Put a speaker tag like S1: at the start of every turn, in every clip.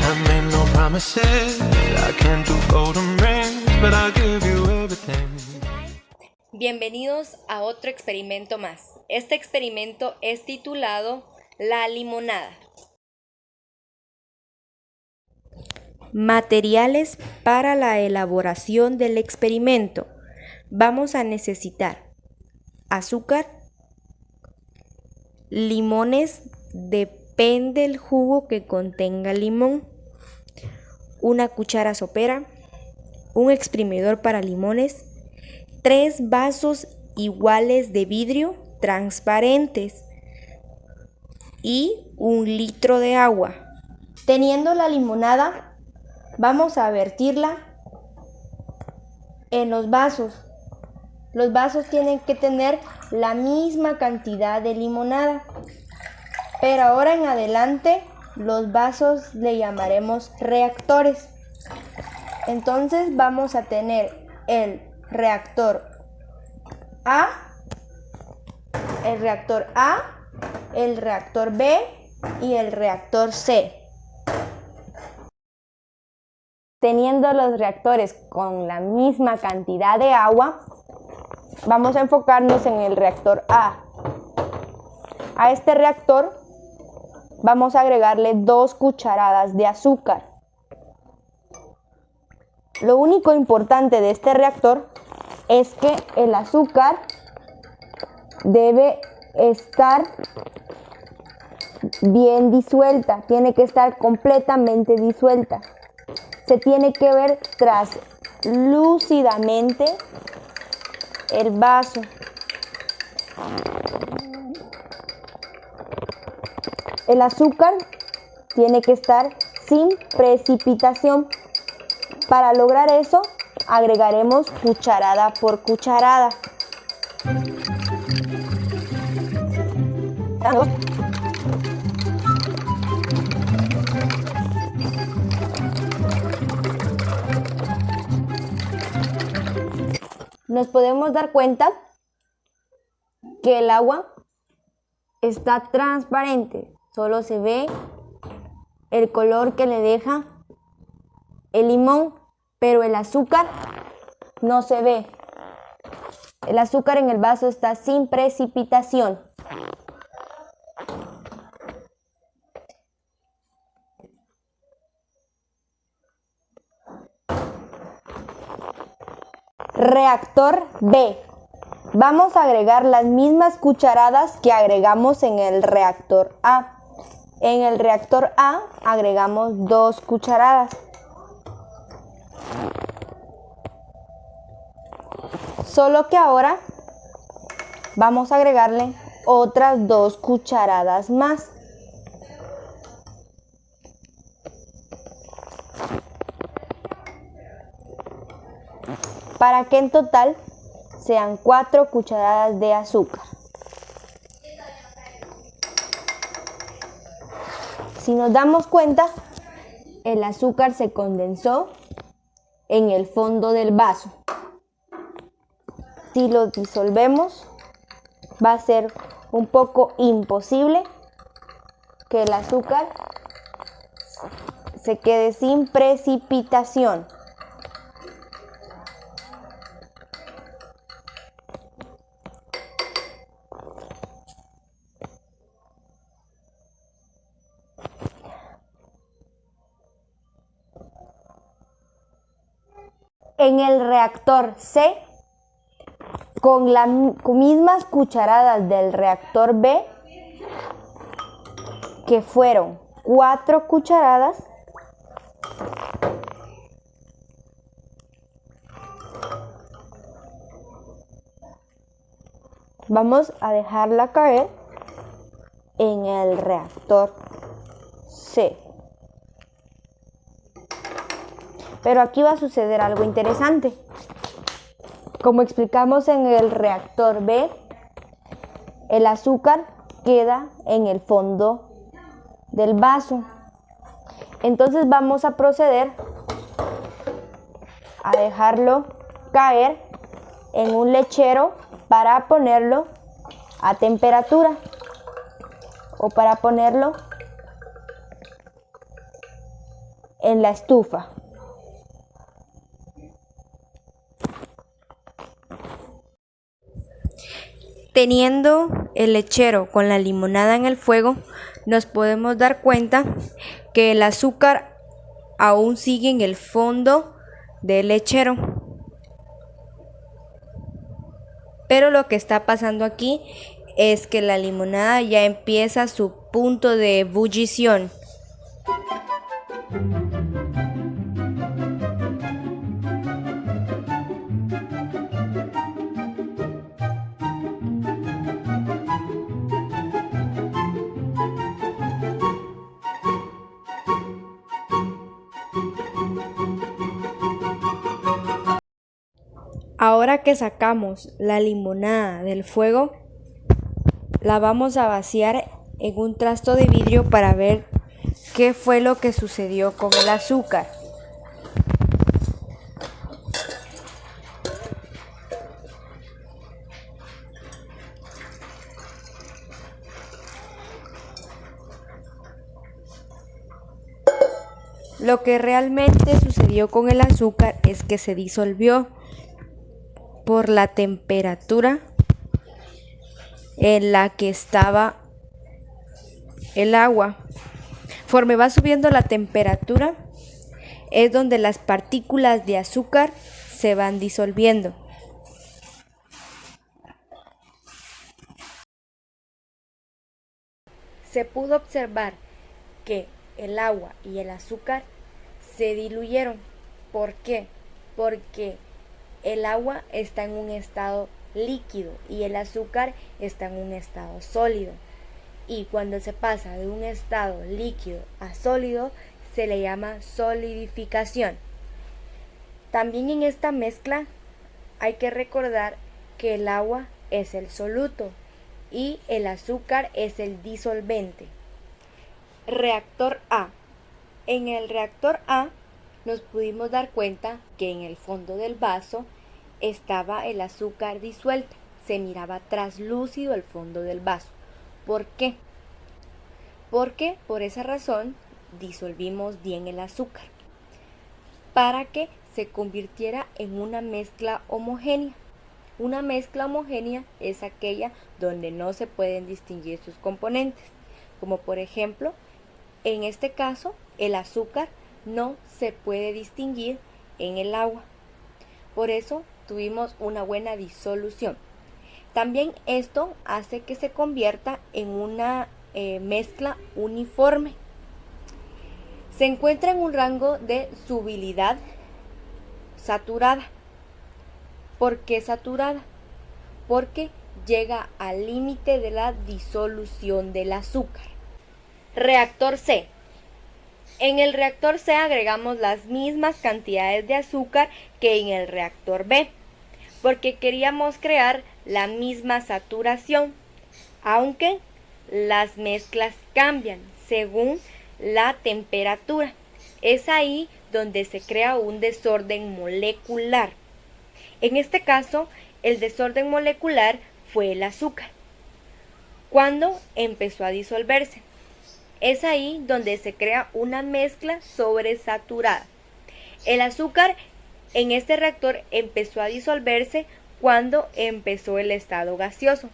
S1: I made no promises, I can't do golden rings, but I'll give you everything.
S2: Bienvenidos a otro experimento más. Este experimento es titulado La limonada. Materiales para la elaboración del experimento. Vamos a necesitar azúcar, limones, depende del jugo que contenga limón, una cuchara sopera, un exprimidor para limones, 3 vasos iguales de vidrio transparentes y 1 litro de agua. Teniendo la limonada, vamos a vertirla en los vasos. Los vasos tienen que tener la misma cantidad de limonada, pero ahora en adelante los vasos le llamaremos reactores. Entonces vamos a tener el reactor A, el reactor B y el reactor C. Teniendo los reactores con la misma cantidad de agua, vamos a enfocarnos en el reactor A. A este reactor vamos a agregarle 2 cucharadas de azúcar. Lo único importante de este reactor es que el azúcar debe estar bien disuelta, tiene que estar completamente disuelta. Se tiene que ver translúcidamente el vaso. El azúcar tiene que estar sin precipitación. Para lograr eso, agregaremos cucharada por cucharada. Nos podemos dar cuenta que el agua está transparente, solo se ve el color que le deja el limón, pero el azúcar no se ve. El azúcar en el vaso está sin precipitación. Reactor B. Vamos a agregar las mismas cucharadas que agregamos en el reactor A. En el reactor A agregamos 2 cucharadas. Solo que ahora vamos a agregarle otras 2 cucharadas más. Para que en total sean 4 cucharadas de azúcar. Si nos damos cuenta, el azúcar se condensó en el fondo del vaso. Si lo disolvemos, va a ser un poco imposible que el azúcar se quede sin precipitación. En el reactor C, con las mismas cucharadas del reactor B, que fueron 4 cucharadas, vamos a dejarla caer en el reactor C. Pero aquí va a suceder algo interesante. Como explicamos en el reactor B, el azúcar queda en el fondo del vaso. Entonces vamos a proceder a dejarlo caer en un lechero para ponerlo a temperatura o para ponerlo en la estufa. Teniendo el lechero con la limonada en el fuego, nos podemos dar cuenta que el azúcar aún sigue en el fondo del lechero. Pero lo que está pasando aquí es que la limonada ya empieza su punto de ebullición. Ahora que sacamos la limonada del fuego, la vamos a vaciar en un trasto de vidrio para ver qué fue lo que sucedió con el azúcar. Lo que realmente sucedió con el azúcar es que se disolvió por la temperatura en la que estaba el agua. Conforme va subiendo la temperatura, es donde las partículas de azúcar se van disolviendo. Se pudo observar que el agua y el azúcar se diluyeron. ¿Por qué? Porque el agua está en un estado líquido y el azúcar está en un estado sólido. Y cuando se pasa de un estado líquido a sólido, se le llama solidificación. También en esta mezcla hay que recordar que el agua es el soluto y el azúcar es el disolvente. Reactor A. En el reactor A nos pudimos dar cuenta que en el fondo del vaso estaba el azúcar disuelta. Se miraba traslúcido el fondo del vaso. ¿Por qué? Porque por esa razón disolvimos bien el azúcar para que se convirtiera en una mezcla homogénea. Una mezcla homogénea es aquella donde no se pueden distinguir sus componentes, como por ejemplo, en este caso, el azúcar no se puede distinguir en el agua. Por eso tuvimos una buena disolución. También esto hace que se convierta en una mezcla uniforme. Se encuentra en un rango de solubilidad saturada. ¿Por qué saturada? Porque llega al límite de la disolución del azúcar. Reactor C. En el reactor C agregamos las mismas cantidades de azúcar que en el reactor B, porque queríamos crear la misma saturación, aunque las mezclas cambian según la temperatura. Es ahí donde se crea un desorden molecular. En este caso, el desorden molecular fue el azúcar, cuando empezó a disolverse. Es ahí donde se crea una mezcla sobresaturada. El azúcar en este reactor empezó a disolverse cuando empezó el estado gaseoso,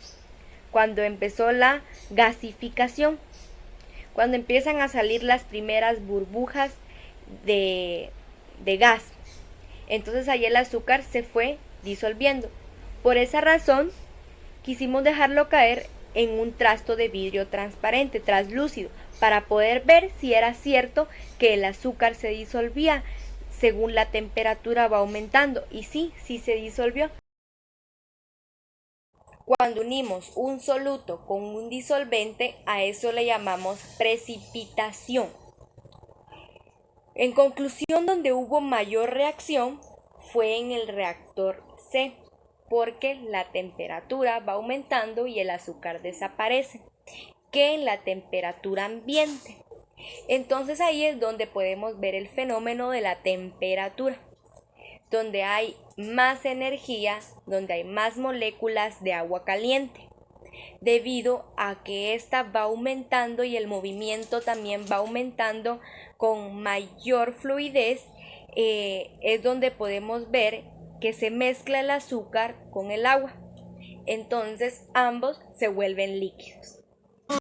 S2: cuando empezó la gasificación, cuando empiezan a salir las primeras burbujas de gas. Entonces ahí el azúcar se fue disolviendo. Por esa razón quisimos dejarlo caer en un trasto de vidrio transparente, translúcido, para poder ver si era cierto que el azúcar se disolvía según la temperatura va aumentando. Y sí se disolvió. Cuando unimos un soluto con un disolvente, a eso le llamamos precipitación. En conclusión, donde hubo mayor reacción fue en el reactor C, porque la temperatura va aumentando y el azúcar desaparece, que en la temperatura ambiente. Entonces ahí es donde podemos ver el fenómeno de la temperatura, donde hay más energía, donde hay más moléculas de agua caliente, debido a que ésta va aumentando y el movimiento también va aumentando con mayor fluidez es donde podemos ver que se mezcla el azúcar con el agua. Entonces ambos se vuelven líquidos.